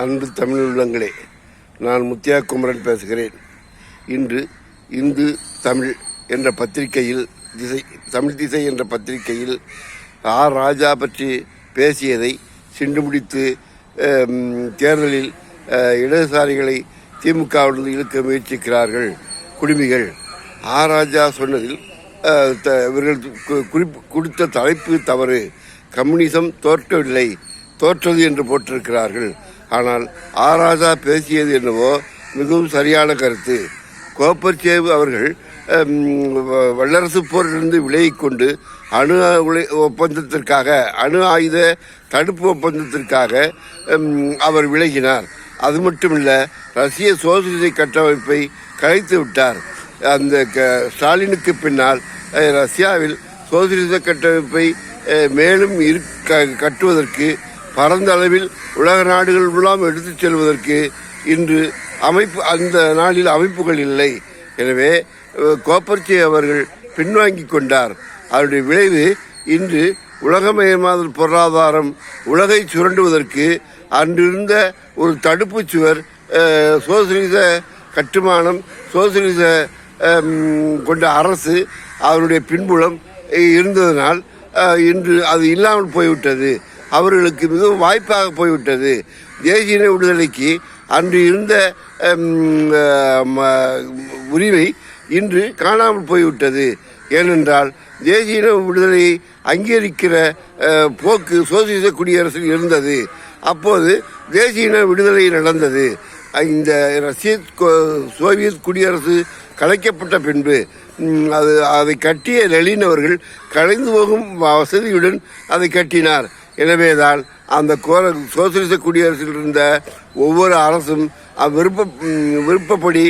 அன்பு தமிழ் உள்ளங்களே, நான் முத்தியா குமரன் பேசுகிறேன். இன்று இந்து தமிழ் என்ற பத்திரிகையில் தமிழ் திசை என்ற பத்திரிகையில் ஆர் ராஜா பற்றி பேசியதை சிண்டு முடித்து தேர்தலில் இடதுசாரிகளை திமுகவிலிருந்து இழுக்க முயற்சிக்கிறார்கள் குடிமிகள். ஆர் ராஜா சொன்னதில் இவர்கள் கொடுத்த தலைப்பு தவறு. கம்யூனிசம் தோற்றவில்லை, தோற்றது என்று போட்டிருக்கிறார்கள். ஆனால் ஆர் ராஜா பேசியது என்னவோ மிகவும் சரியான கருத்து. கோப்பர்சேவு அவர்கள் வல்லரசு போரிலிருந்து விலகிக் கொண்டு அணு ஒப்பந்தத்திற்காக, அணு ஆயுத தடுப்பு ஒப்பந்தத்திற்காக அவர் விலகினார். அது மட்டுமல்ல, ரஷ்ய சோசியலிச கட்டமைப்பை கலைத்து விட்டார். அந்த ஸ்டாலினுக்கு பின்னால் ரஷ்யாவில் சோசியலிச கட்டமைப்பை மேலும் கட்டுவதற்கு, பரந்த அளவில் உலக நாடுகள் எல்லாம் எடுத்துச் செல்வதற்கு இன்று அந்த நாளில் அமைப்புகள் இல்லை. எனவே கோப்பர்சே அவர்கள் பின்வாங்கிக் கொண்டார். அதனுடைய விளைவு இன்று உலகமயமாதல் பொருளாதாரம் உலகை சுரண்டுவதற்கு அன்றிருந்த ஒரு தடுப்பு சுவர், சோசியலிச கட்டுமானம், சோசியலிச கொண்ட அரசு, அவருடைய பின்புலம் இருந்ததனால் இன்று அது இல்லாமல் போய்விட்டது. அவர்களுக்கு மிகவும் வாய்ப்பாக போய்விட்டது. தேசிய விடுதலைக்கு அன்று இருந்த உரிமை இன்று காணாமல் போய்விட்டது. ஏனென்றால் தேசிய விடுதலையை அங்கீகரிக்கிற போக்கு சோசியலிச குடியரசில் இருந்தது. அப்போது தேசிய விடுதலை நடந்தது. இந்த ரஷ்ய சோவியத் குடியரசு கலைக்கப்பட்ட பின்பு அதை கட்டிய லெனின் அவர்கள் கலைந்து போகும் வசதியுடன் அதை கட்டினார். எனவேதான் அந்த சோசியலிச குடியரசில் இருந்த ஒவ்வொரு அரசும் விருப்பப்படி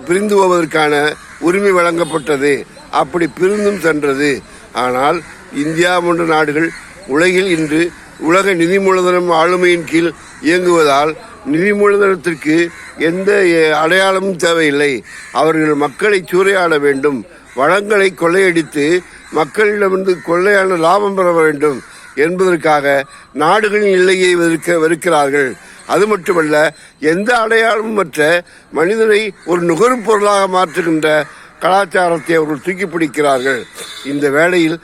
பிரிந்து போவதற்கான உரிமை வழங்கப்பட்டது. அப்படி பிரிந்தும் சென்றது. ஆனால் இந்தியா போன்ற நாடுகள் உலகில் இன்று உலக நிதி மூலதனம் ஆளுமையின் கீழ் இயங்குவதால் நிதி மூலதனத்திற்கு எந்த அடையாளமும் தேவையில்லை. அவர்கள் மக்களை சூறையாட வேண்டும், வளங்களை கொள்ளையடித்து மக்களிடமிருந்து கொள்ளையான லாபம் பெற வேண்டும் என்பதற்காக நாடுகளின் எல்லையை வெறுக்கிறார்கள். அது மட்டுமல்ல, எந்த அடையாளமும் மற்ற மனிதனை ஒரு நுகரும் பொருளாக மாற்றுகின்ற கலாச்சாரத்தை அவர்கள் தூக்கி பிடிக்கிறார்கள். இந்த வேளையில்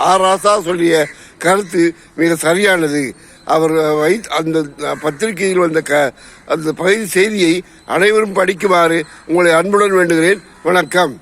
ஆர் ராசா சொல்லிய கருத்து மிக சரியானது. அவர் அந்த பத்திரிகையில் வந்த அந்த பகுதி செய்தியை அனைவரும் படிக்குமாறு உங்களை அன்புடன் வேண்டுகிறேன். வணக்கம்.